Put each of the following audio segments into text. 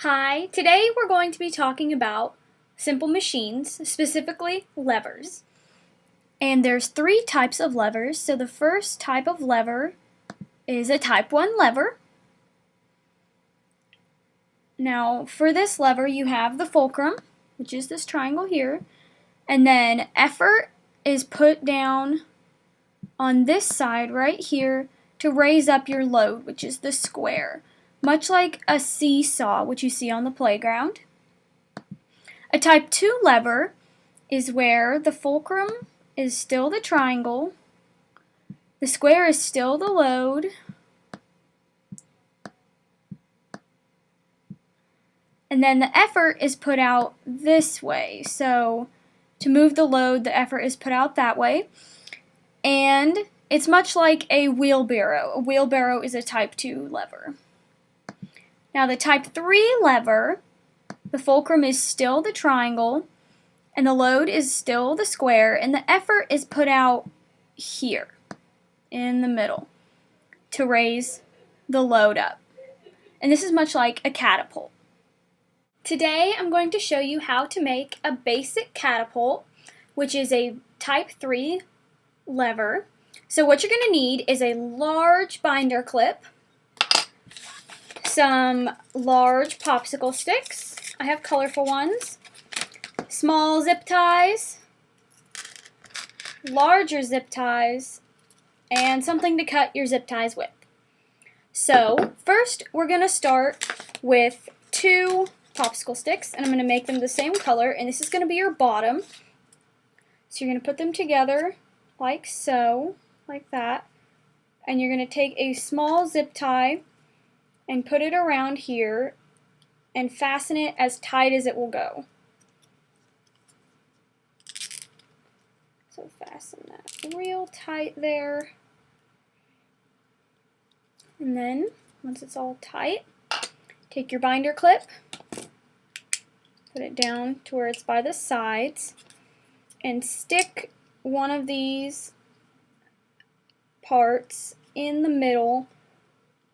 Hi, today we're going to be talking about simple machines, specifically levers. And there's three types of levers. So the first type of lever is a type 1 lever. Now for this lever you have the fulcrum, which is this triangle here, and then effort is put down on this side right here to raise up your load, which is the square. Much like a seesaw, which you see on the playground. A type 2 lever is where the fulcrum is still the triangle, the square is still the load, and then the effort is put out this way. So to move the load, the effort is put out that way. And it's much like a wheelbarrow. A wheelbarrow is a type 2 lever. Now the type 3 lever, the fulcrum is still the triangle, and the load is still the square, and the effort is put out here in the middle to raise the load up. And this is much like a catapult. Today I'm going to show you how to make a basic catapult, which is a type 3 lever. So what you're going to need is a large binder clip, some large popsicle sticks, I have colorful ones, small zip ties, larger zip ties, and something to cut your zip ties with. So first we're going to start with 2 popsicle sticks, and I'm going to make them the same color, and this is going to be your bottom. So you're going to put them together like so, like that, and you're going to take a small zip tie and put it around here and fasten it as tight as it will go. So fasten that real tight there. And then, once it's all tight, take your binder clip, put it down to where it's by the sides, and stick one of these parts in the middle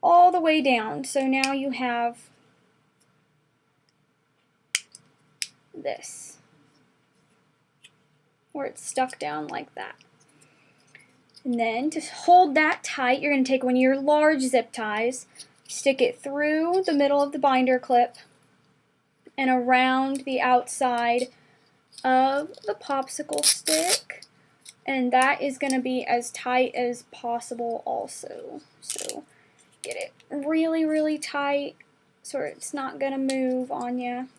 all the way down. So now you have this, where it's stuck down like that. And then to hold that tight, you're going to take one of your large zip ties, stick it through the middle of the binder clip and around the outside of the popsicle stick, and that is going to be as tight as possible also. So get it really tight so it's not going to move on you.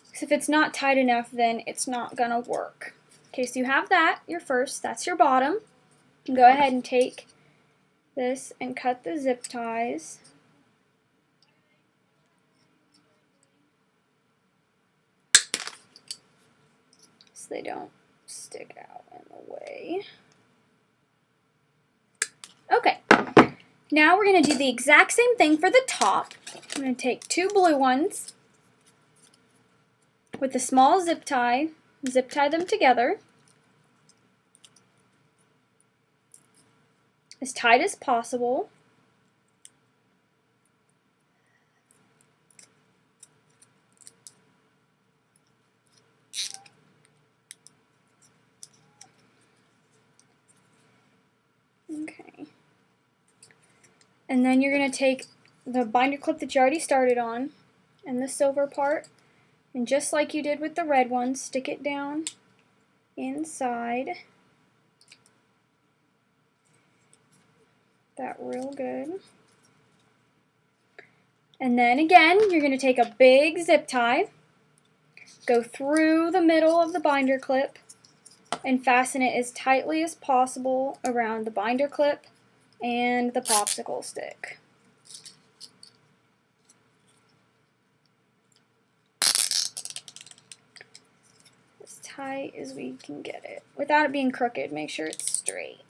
Because if it's not tight enough, then it's not going to work. Okay, so you have that, your first, that's your bottom. Go ahead and take this and cut the zip ties. So they don't stick out in the way. Okay, now we're going to do the exact same thing for the top. I'm going to take 2 blue ones with a small zip tie them together as tight as possible. Okay. And then you're going to take the binder clip that you already started on and the silver part, and just like you did with the red one, stick it down inside. That real good. And then again, you're going to take a big zip tie, go through the middle of the binder clip, and fasten it as tightly as possible around the binder clip and the popsicle stick. As tight as we can get it. Without it being crooked, make sure it's straight.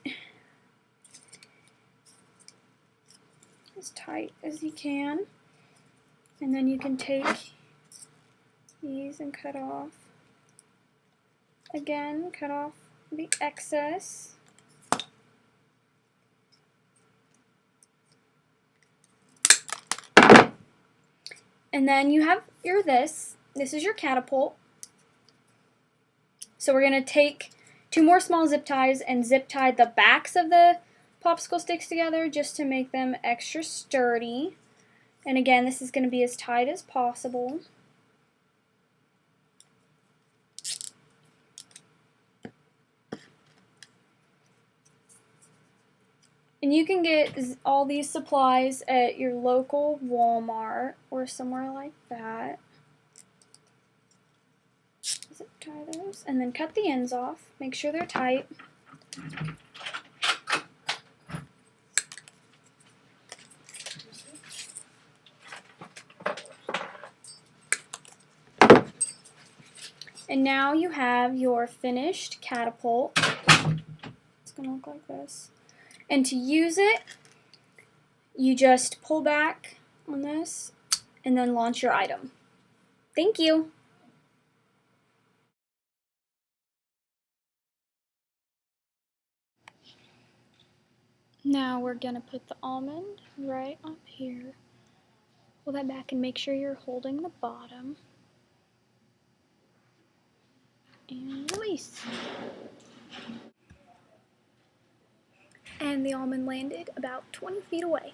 As tight as you can. And then you can take these and cut off. Again, cut off the excess. And then you have this is your catapult. So we're going to take 2 more small zip ties and zip tie the backs of the popsicle sticks together just to make them extra sturdy. And again, this is going to be as tight as possible. And you can get all these supplies at your local Walmart or somewhere like that. Zip tie those and then cut the ends off. Make sure they're tight. And now you have your finished catapult. It's going to look like this. And to use it, you just pull back on this and then launch your item. Thank you. Now we're going to put the almond right up here. Pull that back and make sure you're holding the bottom. And release. And the almond landed about 20 feet away.